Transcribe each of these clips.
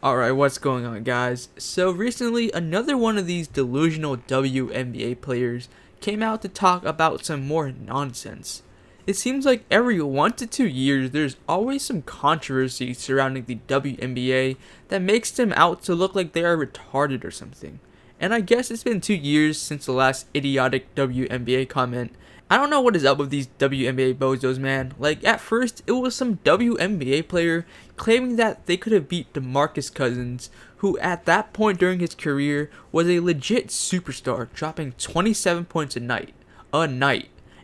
Alright, what's going on, guys? So recently, another one of these delusional WNBA players came out to talk about some more nonsense. It seems like every 1 to 2 years, there's always some controversy surrounding the WNBA that makes them out to look like they are retarded or something. And I guess it's been 2 years since the last idiotic WNBA comment. I don't know what is up with these WNBA bozos, man. Like, at first, it was some WNBA player claiming that they could have beat DeMarcus Cousins, who at that point during his career was a legit superstar, dropping 27 points a night.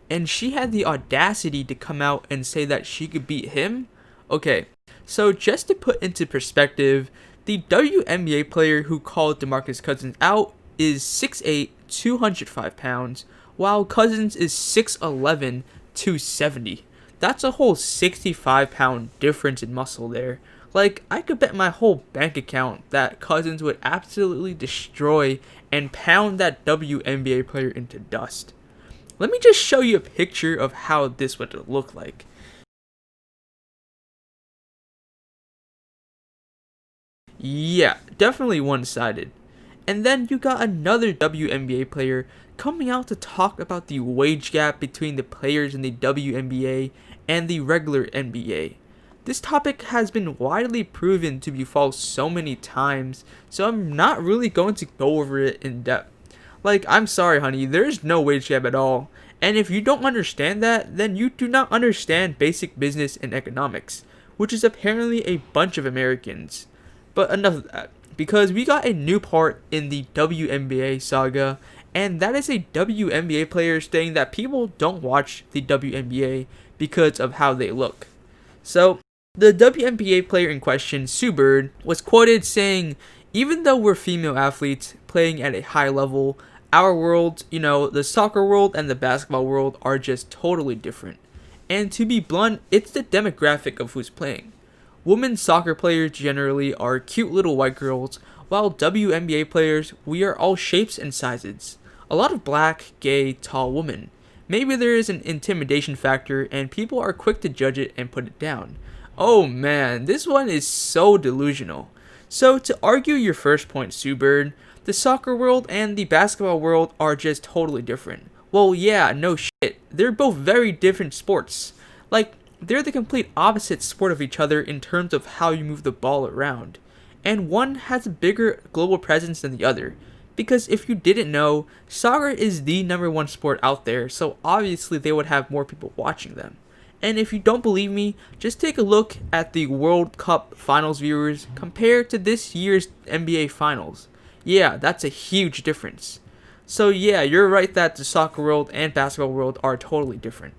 And she had the audacity to come out and say that she could beat him? Okay, so just to put into perspective, the WNBA player who called DeMarcus Cousins out is 6'8", 205 pounds, while Cousins is 6'11", 270. That's a whole 65-pound difference in muscle there. Like, I could bet my whole bank account that Cousins would absolutely destroy and pound that WNBA player into dust. Let me just show you a picture of how this would look like. Yeah, definitely one-sided. And then you got another WNBA player coming out to talk about the wage gap between the players in the WNBA and the regular NBA. This topic has been widely proven to be false so many times, so I'm not really going to go over it in depth. Like, I'm sorry, honey, there's no wage gap at all. And if you don't understand that, then you do not understand basic business and economics, which is apparently a bunch of Americans. But enough of that, because we got a new part in the WNBA saga, and that is a WNBA player saying that people don't watch the WNBA because of how they look. So, the WNBA player in question, Sue Bird, was quoted saying, "Even though we're female athletes playing at a high level, our worlds, the soccer world and the basketball world are just totally different. And to be blunt, it's the demographic of who's playing. Women's soccer players generally are cute little white girls, while WNBA players, we are all shapes and sizes. A lot of black, gay, tall women. Maybe there is an intimidation factor and people are quick to judge it and put it down." Oh man, this one is so delusional. So to argue your first point, Sue Bird, the soccer world and the basketball world are just totally different. Well, yeah, no shit. They're both very different sports. Like, they're the complete opposite sport of each other in terms of how you move the ball around. And one has a bigger global presence than the other. Because if you didn't know, soccer is the #1 sport out there, so obviously they would have more people watching them. And if you don't believe me, just take a look at the World Cup Finals viewers compared to this year's NBA Finals. Yeah, that's a huge difference. So yeah, you're right that the soccer world and basketball world are totally different.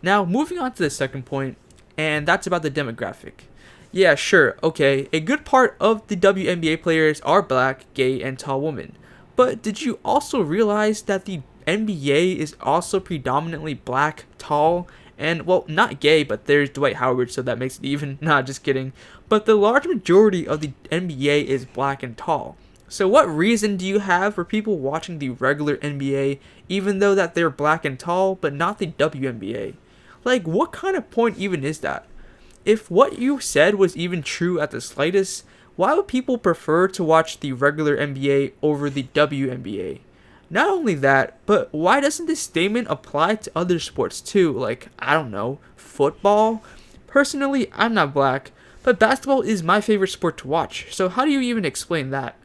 Now, moving on to the second point, and that's about the demographic. Yeah, sure, okay, a good part of the WNBA players are black, gay, and tall women. But did you also realize that the NBA is also predominantly black, tall, and, well, not gay, but there's Dwight Howard, so that makes it even. Nah, just kidding. But the large majority of the NBA is black and tall. So what reason do you have for people watching the regular NBA, even though that they're black and tall, but not the WNBA? Like, what kind of point even is that? If what you said was even true at the slightest, why would people prefer to watch the regular NBA over the WNBA? Not only that, but why doesn't this statement apply to other sports too? Like, I don't know, football? Personally, I'm not black, but basketball is my favorite sport to watch, so how do you even explain that?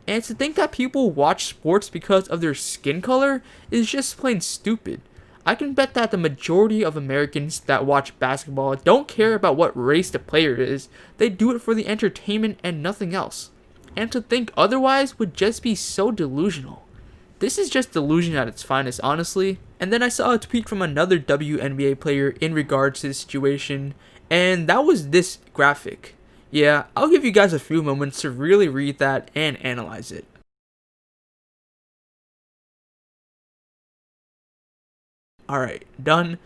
And to think that people watch sports because of their skin color is just plain stupid. I can bet that the majority of Americans that watch basketball don't care about what race the player is, they do it for the entertainment and nothing else. And to think otherwise would just be so delusional. This is just delusion at its finest, honestly. And then I saw a tweet from another WNBA player in regards to this situation, and that was this graphic. Yeah, I'll give you guys a few moments to really read that and analyze it. Alright, done.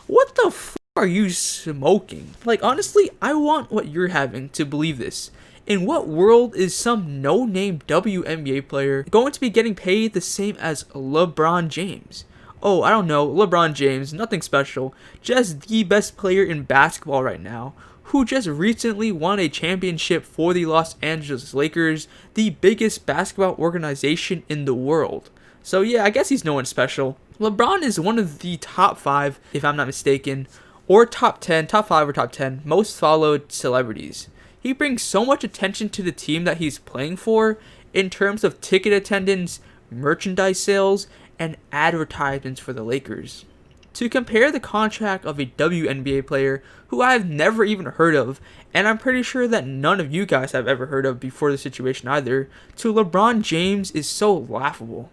What the f are you smoking? Like, honestly, I want what you're having to believe this. In what world is some no-name WNBA player going to be getting paid the same as LeBron James? Oh, I don't know, LeBron James, nothing special, just the best player in basketball right now, who just recently won a championship for the Los Angeles Lakers, the biggest basketball organization in the world. So yeah, I guess he's no one special. LeBron is one of the top 5, if I'm not mistaken, or top 10, top 5 or top 10 most followed celebrities. He brings so much attention to the team that he's playing for in terms of ticket attendance, merchandise sales, and advertisements for the Lakers. To compare the contract of a WNBA player who I have never even heard of, and I'm pretty sure that none of you guys have ever heard of before the situation either, to LeBron James is so laughable.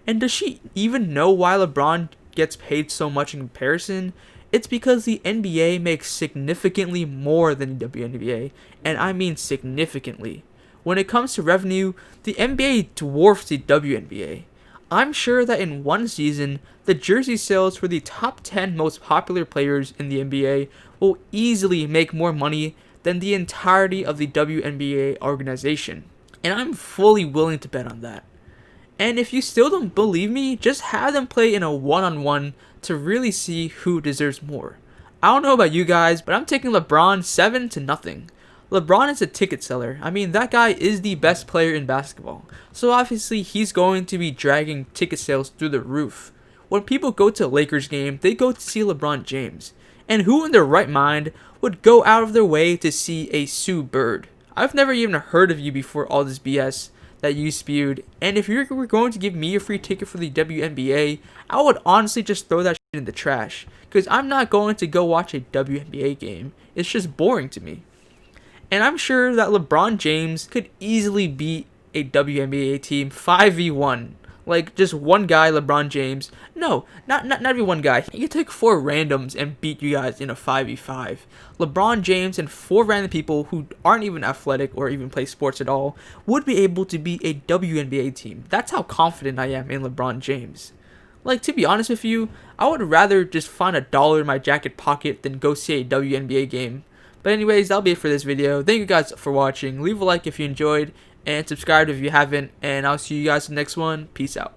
And does she even know why LeBron gets paid so much in comparison? It's because the NBA makes significantly more than the WNBA, and I mean significantly. When it comes to revenue, the NBA dwarfs the WNBA. I'm sure that in one season, the jersey sales for the top 10 most popular players in the NBA will easily make more money than the entirety of the WNBA organization. And I'm fully willing to bet on that. And if you still don't believe me, just have them play in a one-on-one to really see who deserves more. I don't know about you guys, but I'm taking LeBron 7-0. LeBron is a ticket seller. I mean, that guy is the best player in basketball. So obviously, he's going to be dragging ticket sales through the roof. When people go to a Lakers game, they go to see LeBron James. And who in their right mind would go out of their way to see a Sue Bird? I've never even heard of you before all this BS that you spewed. And if you were going to give me a free ticket for the WNBA, I would honestly just throw that shit in the trash. Because I'm not going to go watch a WNBA game. It's just boring to me. And I'm sure that LeBron James could easily beat a WNBA team 5v1. Like, just one guy, LeBron James. No, not even one guy. He could take 4 randoms and beat you guys in a 5v5. LeBron James and 4 random people who aren't even athletic or even play sports at all would be able to beat a WNBA team. That's how confident I am in LeBron James. Like, to be honest with you, I would rather just find $1 in my jacket pocket than go see a WNBA game. But anyways, that'll be it for this video. Thank you guys for watching. Leave a like if you enjoyed, and subscribe if you haven't. And I'll see you guys in the next one. Peace out.